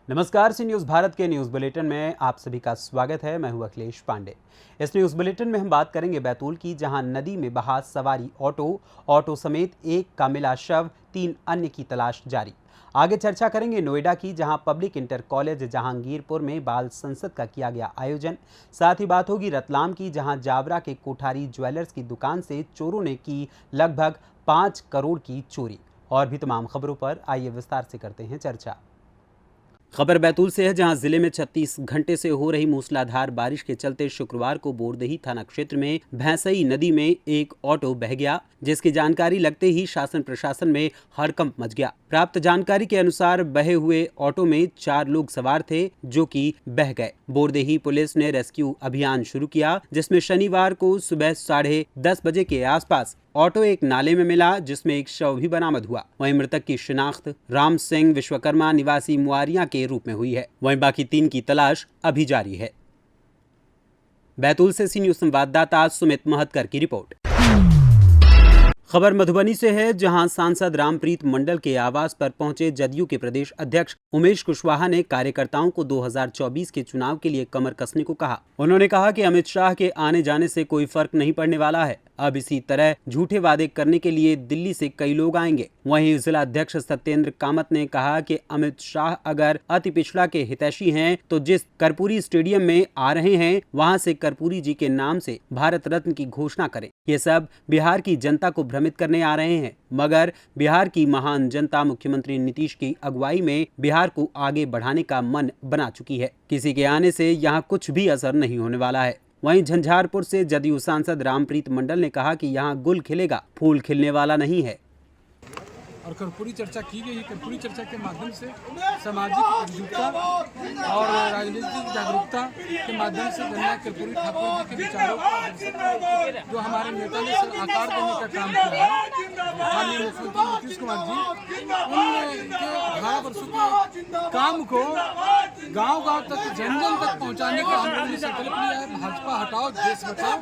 नमस्कार, सी न्यूज़ भारत के news bulletin में आप सभी का स्वागत है। मैं हूं अखिलेश पांडे। इस न्यूज़ बुलेटिन में हम बात करेंगे बैतूल की, जहां नदी में बहा सवारी ऑटो समेत एक का मिला शव, 3 अन्य की तलाश जारी। आगे चर्चा करेंगे नोएडा की, जहां पब्लिक इंटर कॉलेज जहांगीरपुर में बाल संसद का किया गया आयोजन। साथ ही बात होगी रतलाम की, जहां जावरा के कोठारी ज्वेलर्स की दुकान से चोरों ने की लगभग 5 करोड़ की चोरी। और भी तमाम खबरों पर आइए विस्तार से करते हैं चर्चा। खबर बैतूल से है, जहां जिले में 36 घंटे से हो रही मूसलाधार बारिश के चलते शुक्रवार को बोरदही थाना क्षेत्र में भैंसई नदी में एक ऑटो बह गया, जिसकी जानकारी लगते ही शासन प्रशासन में हड़कंप मच गया। प्राप्त जानकारी के अनुसार बहे हुए ऑटो में 4 लोग सवार थे, जो कि बह गए। बोरदही पुलिस ने रेस्क्यू अभियान शुरू किया, जिसमें शनिवार को सुबह 10:30 बजे के आसपास ऑटो एक नाले में मिला, जिसमें एक शव भी बरामद हुआ। वहीं मृतक की शिनाख्त राम सिंह विश्वकर्मा निवासी मुआरिया के रूप में हुई है। वहीं बाकी 3 की तलाश अभी जारी है। बैतूल से सी न्यूज़ संवाददाता सुमित महतकर की रिपोर्ट। खबर मधुबनी से है, जहां सांसद रामप्रीत मंडल के आवास पर पहुंचे जदयू के प्रदेश अध्यक्ष उमेश कुशवाहा ने कार्यकर्ताओं को 2024 के चुनाव के लिए कमर कसने को कहा। उन्होंने कहा कि अमित शाह के आने जाने से कोई फर्क नहीं पड़ने वाला है। अब इसी तरह झूठे वादे करने के लिए दिल्ली से कई लोग आएंगे। वहीं जिला अध्यक्ष सत्येंद्र कामत ने कहा कि अमित शाह अगर अति पिछड़ा के हितैषी हैं, तो जिस कर्पूरी स्टेडियम में आ रहे हैं, वहां से कर्पूरी जी के नाम से भारत रत्न की घोषणा करें। ये सब बिहार की जनता को भ्रमित करने आ रहे हैं, मगर बिहार की महान जनता मुख्यमंत्री नीतीश की अगुवाई में बिहार को आगे बढ़ाने का मन बना चुकी है। किसी के आने से यहाँ कुछ भी असर नहीं होने वाला है। वहीं झंझारपुर से जदयू सांसद रामप्रीत मंडल ने कहा कि यहाँ गुल खिलेगा, फूल खिलने वाला नहीं है। और कर्पूरी चर्चा की गई। कर्पूरी चर्चा के माध्यम से सामाजिक एकजुटता और राजनीतिक जागरूकता के माध्यम से जनता कर्पूरी ठाकुर जी के विचारों को, जो हमारे नेता ने आकार देने का काम किया है, माननीय मुख्यमंत्री नीतीश कुमार जी, उनके 18 वर्षों के काम को गांव-गांव तक, जन-जन तक पहुंचाने का हम लोगों ने संकल्प लिया है। भाजपा हटाओ देश बचाओ,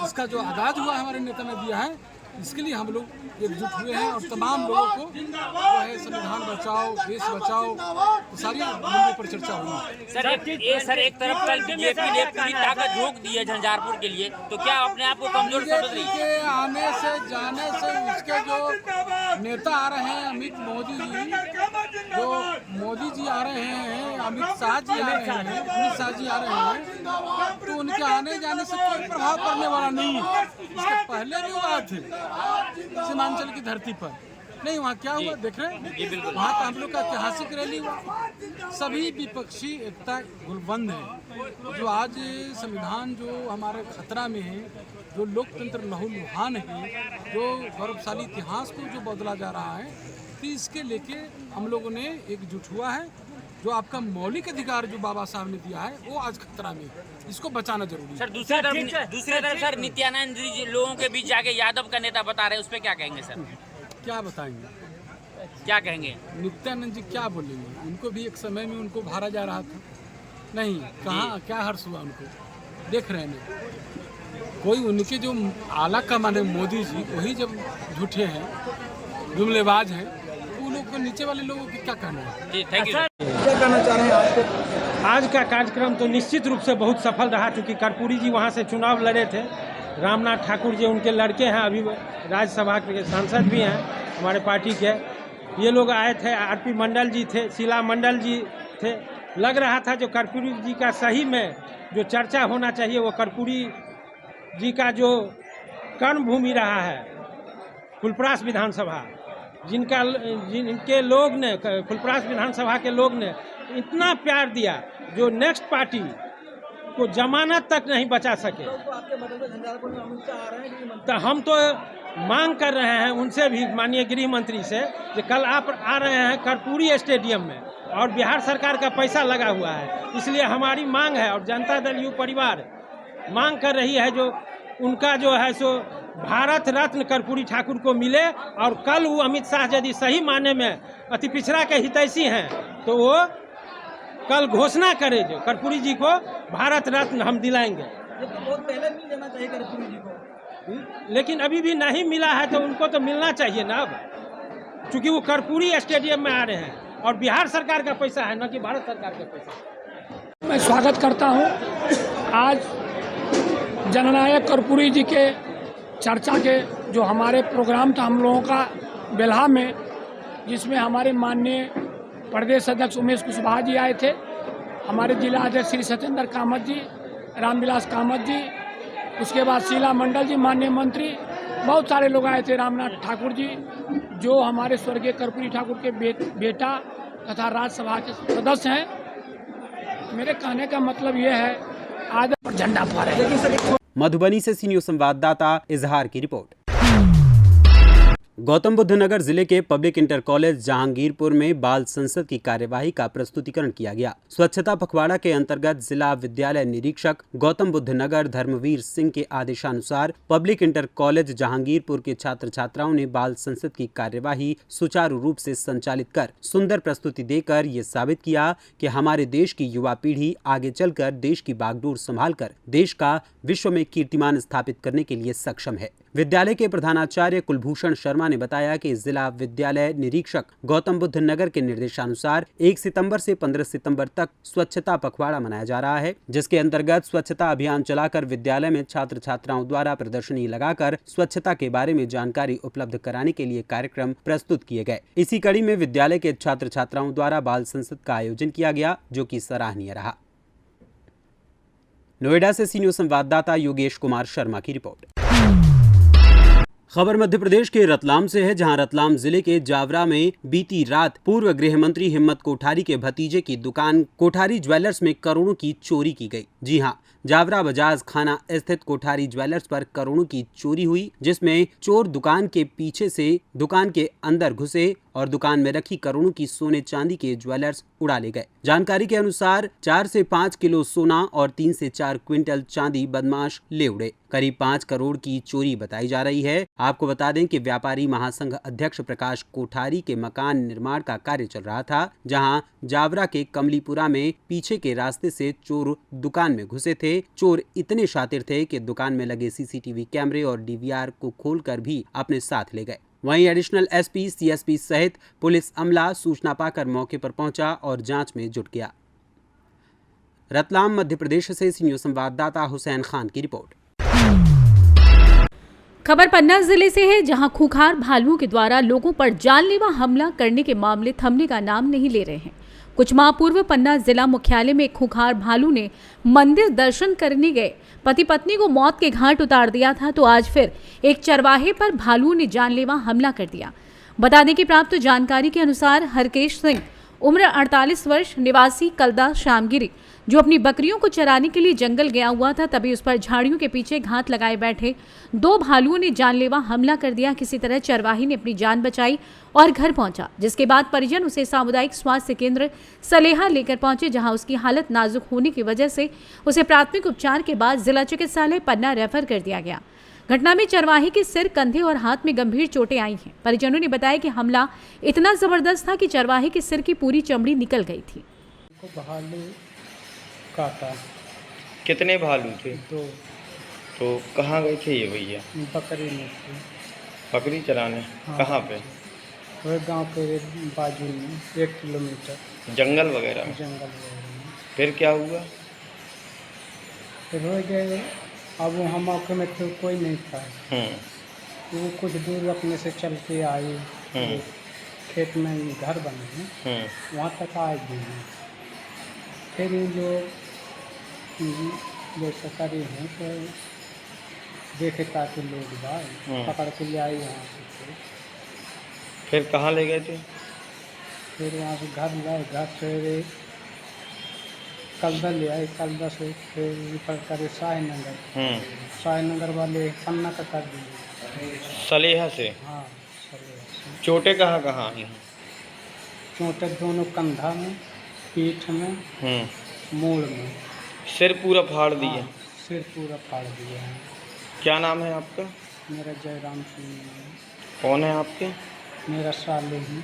इसका जो आगाज हुआ हमारे नेता ने दिया है, इसके लिए हम लोग एकजुट हुए हैं और तमाम लोगों को जो है संविधान बचाओ, देश बचाओ, तो सारी मुद्दों पर चर्चा हुई। सर एक तरफ कल बीजेपी ने पूरी ताकत झोंक दी है झंझारपुर के लिए, तो क्या अपने आप को कमजोर समझ रही है? के आने से जाने से उसके जो नेता आ रहे हैं, अमित मोदी जी आ रहे हैं, अमित शाह जी आ रहे हैं, तो उनके आने जाने से कोई प्रभाव पड़ने वाला नहीं है। इसके पहले भी वो आए थे सीमांचल की धरती पर, नहीं वहाँ क्या हुआ देख रहे हैं। वहाँ का हम लोग का ऐतिहासिक रैली हुआ, सभी विपक्षी एकता गुलबंद है। जो आज संविधान जो हमारे खतरा में है, जो लोकतंत्र लहूलुहान है, जो गौरवशाली इतिहास को जो बदला जा रहा है, तो इसके लेके हम लोगों ने एकजुट हुआ है। जो आपका मौलिक अधिकार जो बाबा साहब ने दिया है, वो आज खतरा में है, इसको बचाना जरूरी है। सर दूसरी तरफ सर नित्यानंद जी लोगों के बीच जाके यादव का नेता बता रहे हैं, उस पर क्या कहेंगे सर? क्या बताएंगे, क्या कहेंगे? नित्यानंद जी क्या बोलेंगे? उनको भी एक समय में उनको भारा जा रहा था, नहीं कहाँ क्या हर्ष हुआ उनको, देख रहे हैं। कोई उनके जो आला का माने मोदी जी, वही जब झूठे हैं, जुमलेबाज हैं, तो उन लोग को नीचे वाले लोगों को क्या कहना है? Thank you. क्या कहना चाह रहे हैं आज का कार्यक्रम तो निश्चित रूप से बहुत सफल रहा, क्योंकि कर्पूरी जी वहाँ से चुनाव लड़े थे। रामनाथ ठाकुर जी उनके लड़के हैं, अभी राज्यसभा के सांसद भी हैं हमारे पार्टी के। ये लोग आए थे, आरपी मंडल जी थे, शीला मंडल जी थे। लग रहा था जो कर्पूरी जी का सही में जो चर्चा होना चाहिए, वो कर्पूरी जी का जो कर्मभूमि रहा है फुलपरास विधानसभा, जिनके लोग ने, फुलपरास विधानसभा के लोग ने इतना प्यार दिया, जो नेक्स्ट पार्टी को जमानत तक नहीं बचा सके। तो हम तो मांग कर रहे हैं उनसे भी, माननीय गृह मंत्री से, कि कल आप आ रहे हैं कर्पूरी स्टेडियम में और बिहार सरकार का पैसा लगा हुआ है, इसलिए हमारी मांग है और जनता दल यू परिवार मांग कर रही है, जो उनका जो है सो भारत रत्न कर्पूरी ठाकुर को मिले। और कल वो अमित शाह यदि सही माने में अति पिछड़ा के हितैषी हैं, तो वो कल घोषणा करे जो कर्पूरी जी को भारत रत्न हम दिलाएंगे। ये तो बहुत पहले मिल जाना चाहिए कर्पूरी जी को, लेकिन अभी भी नहीं मिला है, तो उनको तो मिलना चाहिए ना अब, चूँकि वो कर्पूरी स्टेडियम में आ रहे हैं। और बिहार सरकार का पैसा है, न कि भारत सरकार का पैसा। मैं स्वागत करता हूँ आज जननायक कर्पूरी जी के चर्चा के जो हमारे प्रोग्राम था हम लोगों का बेल्हा में, जिसमें हमारे माननीय प्रदेश अध्यक्ष उमेश कुशवाहा जी आए थे, हमारे जिला अध्यक्ष श्री सत्येंद्र कामत जी, रामविलास कामत जी, उसके बाद शीला मंडल जी माननीय मंत्री, बहुत सारे लोग आए थे, रामनाथ ठाकुर जी जो हमारे स्वर्गीय कर्पूरी ठाकुर के बेटा तथा राज्यसभा के सदस्य हैं। मेरे कहने का मतलब ये है आज झंडा फहराए। मधुबनी से सी न्यूज़ संवाददाता इजहार की रिपोर्ट। गौतम बुद्ध नगर जिले के पब्लिक इंटर कॉलेज जहांगीरपुर में बाल संसद की कार्यवाही का प्रस्तुतिकरण किया गया। स्वच्छता पखवाड़ा के अंतर्गत जिला विद्यालय निरीक्षक गौतम बुद्ध नगर धर्मवीर सिंह के आदेशानुसार पब्लिक इंटर कॉलेज जहांगीरपुर के छात्र छात्राओं ने बाल संसद की कार्यवाही सुचारू रूप से संचालित कर सुंदर प्रस्तुति देकर ये साबित किया कि हमारे देश की युवा पीढ़ी आगे चलकर देश की बागडोर संभालकर देश का विश्व में कीर्तिमान स्थापित करने के लिए सक्षम है। विद्यालय के प्रधानाचार्य कुलभूषण शर्मा ने बताया कि जिला विद्यालय निरीक्षक गौतम बुद्ध नगर के निर्देशानुसार 1 सितंबर से 15 सितंबर तक स्वच्छता पखवाड़ा मनाया जा रहा है, जिसके अंतर्गत स्वच्छता अभियान चलाकर विद्यालय में छात्र छात्राओं द्वारा प्रदर्शनी लगाकर स्वच्छता के बारे में जानकारी उपलब्ध कराने के लिए कार्यक्रम प्रस्तुत किए गए। इसी कड़ी में विद्यालय के छात्र छात्राओं द्वारा बाल संसद का आयोजन किया गया, जो कि सराहनीय रहा। नोएडा से सी न्यूज़ संवाददाता योगेश कुमार शर्मा की रिपोर्ट। खबर मध्य प्रदेश के रतलाम से है, जहां रतलाम जिले के जावरा में बीती रात पूर्व गृह मंत्री हिम्मत कोठारी के भतीजे की दुकान कोठारी ज्वेलर्स में करोड़ों की चोरी की गई। जी हां, जावरा बजाज खाना स्थित कोठारी ज्वेलर्स पर करोड़ों की चोरी हुई, जिसमें चोर दुकान के पीछे से दुकान के अंदर घुसे और दुकान में रखी करोड़ों की सोने चांदी के ज्वेलर्स उड़ा ले गए। जानकारी के अनुसार 4 से 5 किलो सोना और 3 से 4 क्विंटल चांदी बदमाश ले उड़े। करीब 5 करोड़ की चोरी बताई जा रही है। आपको बता दें कि व्यापारी महासंघ अध्यक्ष प्रकाश कोठारी के मकान निर्माण का कार्य चल रहा था, जहां जावरा के कमलीपुरा में पीछे के रास्ते से चोर दुकान में घुसे थे। चोर इतने शातिर थे कि दुकान में लगे सीसीटीवी कैमरे और डीवीआर को खोलकर भी अपने साथ ले गए। वहीं एडिशनल एसपी, सीएसपी सहित पुलिस अमला सूचना पाकर मौके पर पहुंचा और जांच में जुट गया। रतलाम मध्य प्रदेश से सी न्यूज़ संवाददाता हुसैन खान की रिपोर्ट। खबर पन्ना जिले से है, जहां खूंखार भालुओं के द्वारा लोगों पर जानलेवा हमला करने के मामले थमने का नाम नहीं ले रहे हैं। कुछ माह पूर्व पन्ना जिला मुख्यालय में एक खूंखार भालू ने मंदिर दर्शन करने गए पति पत्नी को मौत के घाट उतार दिया था, तो आज फिर एक चरवाहे पर भालुओं ने जानलेवा हमला कर दिया। बता दें कि प्राप्त जानकारी के अनुसार हरकेश सिंह उम्र 48 वर्ष निवासी कलदा श्यामगिरी, जो अपनी बकरियों को चराने के लिए जंगल गया हुआ था, तभी उस पर झाड़ियों के पीछे घात लगाए बैठे 2 भालुओं ने जानलेवा हमला कर दिया। किसी तरह चरवाही ने अपनी जान बचाई और घर पहुंचा, जिसके बाद परिजन उसे सामुदायिक स्वास्थ्य केंद्र सलेहा लेकर पहुंचे, जहां उसकी हालत नाजुक होने की वजह से उसे प्राथमिक उपचार के बाद जिला चिकित्सालय पन्ना रेफर कर दिया गया। घटना में चरवाही के सिर, कंधे और हाथ में गंभीर चोटें आई हैं। परिजनों ने बताया कि हमला इतना जबरदस्त था कि चरवाही के सिर की पूरी चमड़ी निकल गई थी। भालू काटा। कितने भालू थे? 2। तो कहाँ गए थे ये भैया? बकरी में थे। बकरी चराने? हाँ। कहाँ पे? वह गांव के बाजू में 1 किलोमीटर जंगल वगैरह में? जंगल वगैरह में। फिर क्या हुआ? फिर हो गए, अब वहाँ मौके में तो कोई नहीं था। वो कुछ दूर अपने से चल के आई, खेत में घर बने हैं, वहाँ तक आए भी हैं। फिर इन लोग जो सरकारी हैं तो देखे ताकि लोग बाहर पकड़ के ले आए यहाँ से। फिर कहाँ ले गए थे? फिर वहाँ से घर लाए, घर से कलदा ले आए, कलदा से फिर ऊपर करे शाहनगर वाले पन्ना का कर दिए। सलेहा से? हाँ, सलेहा से। चोटें कहाँ कहाँ आई? चोटें दोनों कंधा में, पीठ में, मूड़ में। सिर पूरा फाड़ दिया? हाँ, सिर पूरा फाड़ दिया है। क्या नाम है आपका? मेरा जयराम सिंह है। कौन है आपके? मेरा साले ही।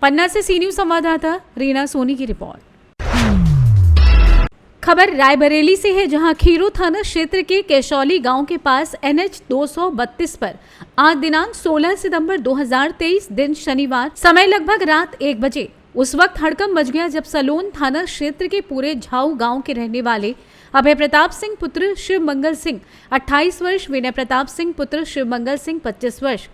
पन्ना से सी न्यूज़ संवाददाता रीना सोनी की रिपोर्ट। खबर रायबरेली से है, जहां खीरो थाना क्षेत्र के केशौली गांव के पास NH 232 पर आज दिनांक 16 सितंबर 2023 दिन शनिवार समय लगभग रात 1 बजे उस वक्त हड़कंप मच गया जब सलोन थाना क्षेत्र के पूरे झाऊ गांव के रहने वाले अभय प्रताप सिंह पुत्र शिव मंगल सिंह 28 वर्ष, विनय प्रताप सिंह पुत्र शिव मंगल सिंह 25 वर्ष,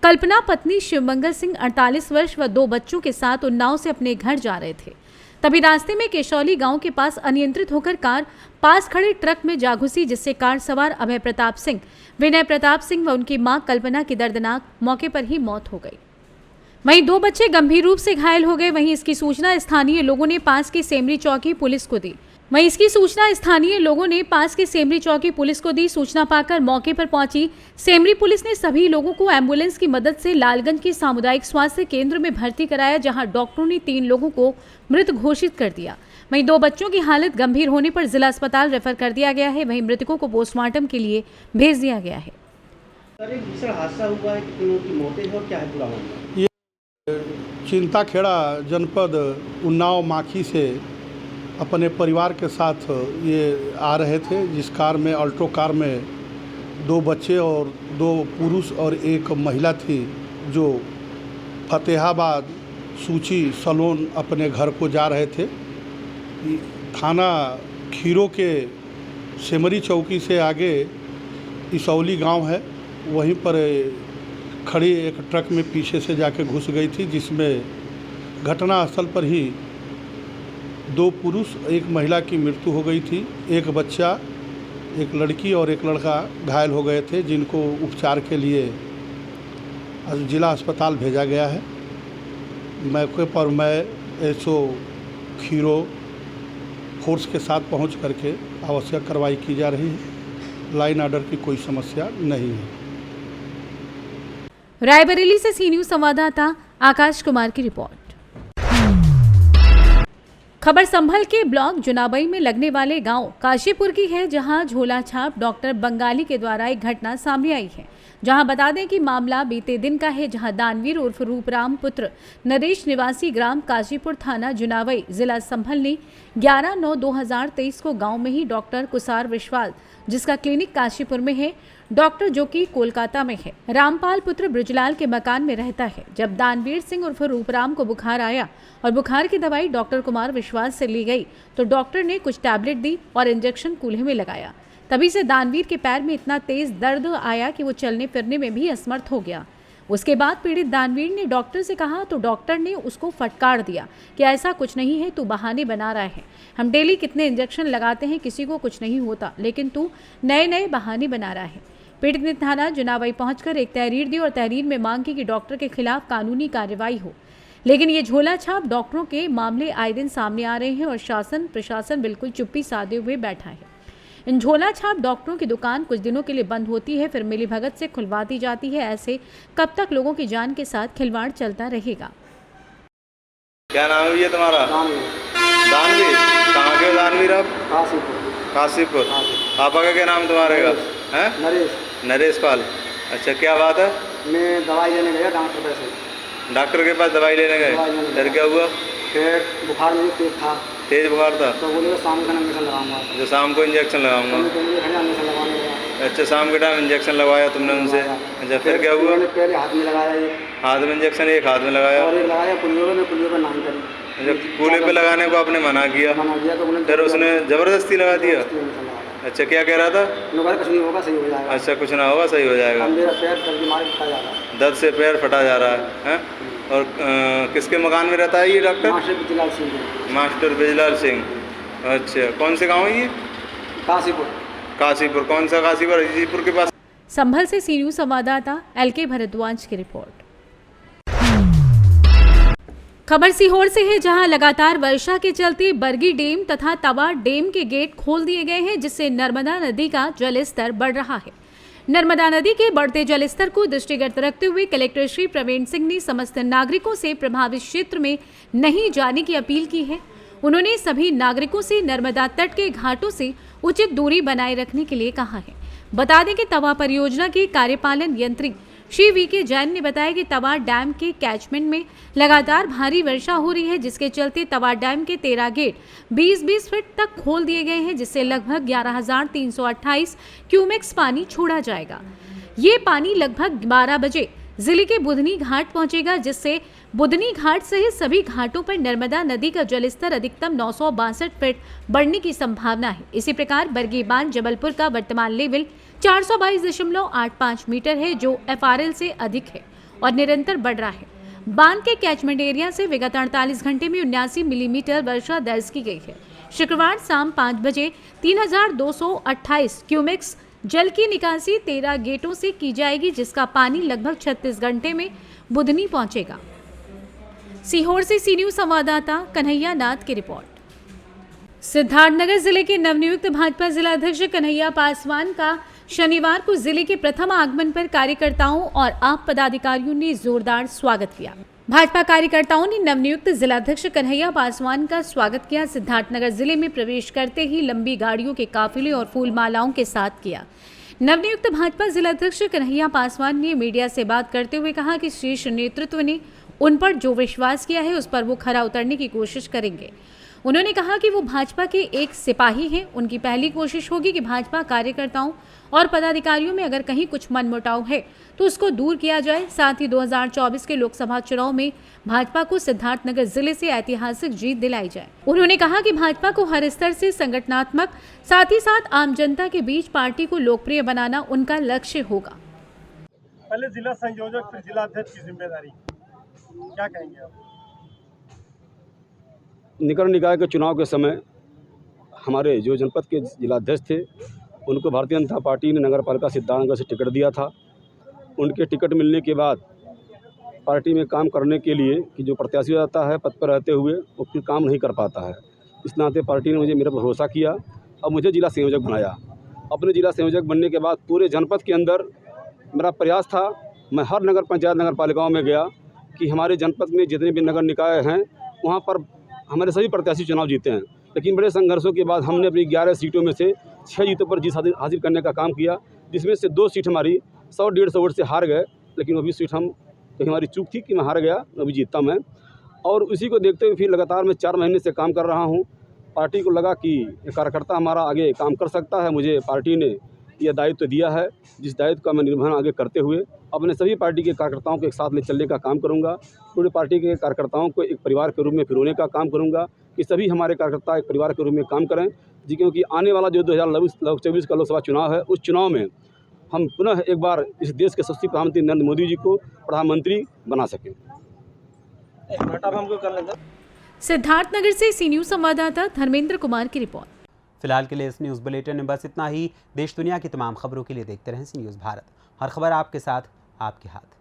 कल्पना पत्नी शिव मंगल सिंह 48 वर्ष व 2 बच्चों के साथ उन्नाव से अपने घर जा रहे थे। तभी रास्ते में केशौली गांव के पास अनियंत्रित होकर कार पास खड़े ट्रक में जा घुसी, जिससे कार सवार अभय प्रताप सिंह, विनय प्रताप सिंह व उनकी मां कल्पना की दर्दनाक मौके पर ही मौत हो गई। वहीं 2 बच्चे गंभीर रूप से घायल हो गए। वहीं इसकी सूचना स्थानीय लोगों ने पास की सेमरी चौकी पुलिस को दी। सूचना पाकर मौके पर पहुंची सेमरी पुलिस ने सभी लोगों को एम्बुलेंस की मदद से लालगंज के सामुदायिक स्वास्थ्य केंद्र में भर्ती कराया, जहां डॉक्टरों ने 3 लोगों को मृत घोषित कर दिया। वहीं 2 बच्चों की हालत गंभीर होने पर जिला अस्पताल रेफर कर दिया गया है। वहीं मृतकों को पोस्टमार्टम के लिए भेज दिया गया है। सर, एक भीषण हादसा हुआ है, कितनों की मौतें हैं और क्या है पूरा मामला? चिंताखेड़ा जनपद उन्नाव माखी से अपने परिवार के साथ ये आ रहे थे, जिस कार में अल्टो कार में 2 बच्चे और 2 पुरुष और 1 महिला थी, जो फतेहाबाद सूची सलोन अपने घर को जा रहे थे। थाना खीरो के सेमरी चौकी से आगे इसौली गांव है, वहीं पर खड़ी एक ट्रक में पीछे से जाके घुस गई थी, जिसमें घटनास्थल पर ही 2 पुरुष 1 महिला की मृत्यु हो गई थी। 1 बच्चा, 1 लड़की और 1 लड़का घायल हो गए थे, जिनको उपचार के लिए जिला अस्पताल भेजा गया है। मौके पर मैं एसओ खीरो फोर्स के साथ पहुंच करके आवश्यक कार्रवाई की जा रही है। लाइन ऑर्डर की कोई समस्या नहीं है। रायबरेली से सी न्यूज संवाददाता आकाश कुमार की रिपोर्ट। खबर संभल के ब्लॉक जुनाबई में लगने वाले गांव काशीपुर की है, जहां झोला छाप डॉक्टर बंगाली के द्वारा एक घटना सामने आई है। जहां बता दें कि मामला बीते दिन का है, जहां दानवीर उर्फ रूपराम पुत्र नरेश निवासी ग्राम काशीपुर थाना जुनाबई जिला संभल ने 11/9/2023 को गांव में ही डॉक्टर कुसार विश्वाल, जिसका क्लिनिक काशीपुर में है, डॉक्टर जो कि कोलकाता में है, रामपाल पुत्र ब्रजलाल के मकान में रहता है। जब दानवीर सिंह उर्फ रूपराम को बुखार आया और बुखार की दवाई डॉक्टर कुमार विश्वास से ली गई, तो डॉक्टर ने कुछ टैबलेट दी और इंजेक्शन कूल्हे में लगाया। तभी से दानवीर के पैर में इतना तेज दर्द आया कि वो चलने फिरने में भी असमर्थ हो गया। उसके बाद पीड़ित दानवीर ने डॉक्टर से कहा, तो डॉक्टर ने उसको फटकार दिया कि ऐसा कुछ नहीं है, तू बहाने बना रहा है। हम डेली कितने इंजेक्शन लगाते हैं, किसी को कुछ नहीं होता, लेकिन तू नए नए बहाने बना रहा है। पीड़ित ने थाना जुनाबई पहुंचकर एक तहरीर दी और तहरीर में मांग की कि डॉक्टर के खिलाफ कानूनी कार्रवाई हो। लेकिन ये झोला छाप डॉक्टरों के मामले आए दिन सामने आ रहे हैं और शासन प्रशासन बिल्कुल चुप्पी साधे हुए बैठा है। इन झोला छाप डॉक्टरों की दुकान कुछ दिनों के लिए बंद होती है, फिर मिलीभगत से खुलवा दी जाती है। ऐसे कब तक लोगों की जान के साथ खिलवाड़ चलता रहेगा। क्या नाम है ये तुम्हारा? दानवीर। कहाँ के हो दानवीर आप? काशीपुर। पापा का क्या नाम तुम्हारे का है? नरेश पाल। अच्छा, क्या बात है? मैं दवाई लेने गया डॉक्टर के पास दवाई लेने गए, फिर क्या हुआ? पेट बुखार में तेज था। तेज बुखार था तो बोले शाम को इंजेक्शन लगाऊंगा। जो शाम को इंजेक्शन लगाऊंगा। अच्छा, शाम के टाइम इंजेक्शन लगवाया तुमने उनसे? अच्छा, फिर क्या हुआ? पहले हाथ में लगाया, हाथ में इंजेक्शन एक हाथ में लगाया और एक लगाया पुलियो पर नाम करी। अच्छा, कूल्हे पे लगाने को आपने मना किया, तो फिर उसने ज़बरदस्ती लगा दिया? अच्छा, क्या कह रहा था? कुछ नहीं होगा, सही हो जाएगा। अच्छा, कुछ ना होगा, सही हो जाएगा। मेरा पैर दर्द के मारे फटा जा रहा है। दर्द से पैर फटा जा रहा है? और किसके मकान में रहता है ये doctor? Master Bijlal Singh. Master Bijlal Singh. अच्छा, कौन से गांव है ये? काशीपुर। कौन सा काशीपुर? अजीपुर के पास। संभल से सी न्यूज संवाददाता LK भरद्वाज की रिपोर्ट। खबर सीहोर से है, जहां लगातार वर्षा के चलते बरगी डैम तथा तवा डैम के गेट खोल दिए गए हैं, जिससे नर्मदा नदी का जलस्तर बढ़ रहा है। नर्मदा नदी के बढ़ते जलस्तर को दृष्टिगत रखते हुए कलेक्टर श्री प्रवीण सिंह ने समस्त नागरिकों से प्रभावित क्षेत्र में नहीं जाने की अपील की है। उन्होंने सभी नागरिकों से नर्मदा तट के घाटों से उचित दूरी बनाए रखने के लिए कहा है। बता दें कि तवा परियोजना के कार्यपालन यंत्री श्री वी.के. जैन ने बताया कि तवा डैम के कैचमेंट में लगातार भारी वर्षा हो रही है, जिसके चलते तवा डैम के 13 गेट 20-20 फीट तक खोल दिए गए हैं, जिससे लगभग 11,328 क्यूमेक्स पानी छोड़ा जाएगा। ये पानी लगभग 12 बजे जिले के बुधनी घाट पहुंचेगा, जिससे बुधनी घाट सहित सभी घाटों पर नर्मदा नदी का जलस्तर अधिकतम 962 फीट बढ़ने की संभावना है। इसी प्रकार बरगी बांध जबलपुर का वर्तमान लेवल 422.85 मीटर है, जो FRL से अधिक है और निरंतर बढ़ रहा है। बांध के कैचमेंट एरिया से विगत 48 घंटे में 79 मिलीमीटर वर्षा दर्ज की गई है। शुक्रवार शाम 5 बजे 3,228 क्यूमेक्स जल की निकासी 13 गेटों से की जाएगी, जिसका पानी लगभग 36 घंटे में बुधनी पहुंचेगा। सीहोर से सी न्यूज संवाददाता कन्हैया नाथ की रिपोर्ट। सिद्धार्थनगर जिले के नवनियुक्त भाजपा जिलाध्यक्ष कन्हैया पासवान का शनिवार को जिले के प्रथम आगमन पर कार्यकर्ताओं और आप पदाधिकारियों ने जोरदार स्वागत किया। भाजपा कार्यकर्ताओं ने नवनियुक्त जिलाध्यक्ष कन्हैया पासवान का स्वागत किया। सिद्धार्थनगर जिले में प्रवेश करते ही लंबी गाड़ियों के काफिले और फूल मालाओं के साथ किया। नवनियुक्त भाजपा जिलाध्यक्ष कन्हैया पासवान ने मीडिया से बात करते हुए कहा कि शीर्ष नेतृत्व ने उन पर जो विश्वास किया है उस पर वो खरा उतरने की कोशिश करेंगे। उन्होंने कहा कि वो भाजपा के एक सिपाही हैं। उनकी पहली कोशिश होगी कि भाजपा कार्यकर्ताओं और पदाधिकारियों में अगर कहीं कुछ मनमुटाव है तो उसको दूर किया जाए। साथ ही 2024 के लोकसभा चुनाव में भाजपा को सिद्धार्थनगर जिले से ऐतिहासिक जीत दिलाई जाए। उन्होंने कहा कि भाजपा को हर स्तर से संगठनात्मक, साथ ही साथ आम जनता के बीच पार्टी को लोकप्रिय बनाना उनका लक्ष्य होगा। पहले जिला संयोजक फिर जिला अध्यक्ष की जिम्मेदारी, क्या कहेंगे आप? निगम निकाय के चुनाव के समय हमारे जो जनपद के जिलाध्यक्ष थे उनको भारतीय जनता पार्टी ने नगर पालिका सिद्धार्थनगर से टिकट दिया था। उनके टिकट मिलने के बाद पार्टी में काम करने के लिए कि जो प्रत्याशी रहता है पद पर रहते हुए वो फिर काम नहीं कर पाता है। इस नाते पार्टी ने मुझे मेरा भरोसा किया और मुझे जिला संयोजक बनाया। अपने जिला संयोजक बनने के बाद पूरे जनपद के अंदर मेरा प्रयास था, मैं हर नगर पंचायत नगर पालिकाओं में गया कि हमारे जनपद में जितने भी नगर निकाय हैं वहाँ पर हमारे सभी प्रत्याशी चुनाव जीते हैं। लेकिन बड़े संघर्षों के बाद हमने अपनी 11 सीटों में से 6 सीटों पर जीत हासिल करने का काम किया, जिसमें से 2 सीट हमारी 100-150 वोट से हार गए। लेकिन वो भी सीट हम तो हमारी चूक थी कि मैं हार गया, अभी जीतता मैं। और उसी को देखते हुए फिर लगातार मैं 4 महीने से काम कर रहा हूँ। पार्टी को लगा कि ये कार्यकर्ता हमारा आगे काम कर सकता है। मुझे पार्टी ने यह दायित्व दिया है, जिस दायित्व का मैं निर्वहन आगे करते हुए अपने सभी पार्टी के कार्यकर्ताओं को एक साथ ले चलने का काम करूंगा। पूरे पार्टी के कार्यकर्ताओं को एक परिवार के रूप में पिरोने का काम करूंगा कि सभी हमारे कार्यकर्ता एक परिवार के रूप में काम करें जी, क्योंकि आने वाला जो 2024 का लोकसभा चुनाव है उस चुनाव में हम पुनः एक बार इस देश के यशस्वी प्रधानमंत्री नरेंद्र मोदी जी को प्रधानमंत्री बना सकें। सिद्धार्थनगर से सी न्यूज संवाददाता धर्मेंद्र कुमार की रिपोर्ट। फिलहाल के लिए इस न्यूज़ बुलेटिन में बस इतना ही। देश दुनिया की तमाम खबरों के लिए देखते रहें सी न्यूज़ भारत। हर खबर आपके साथ, आपके हाथ।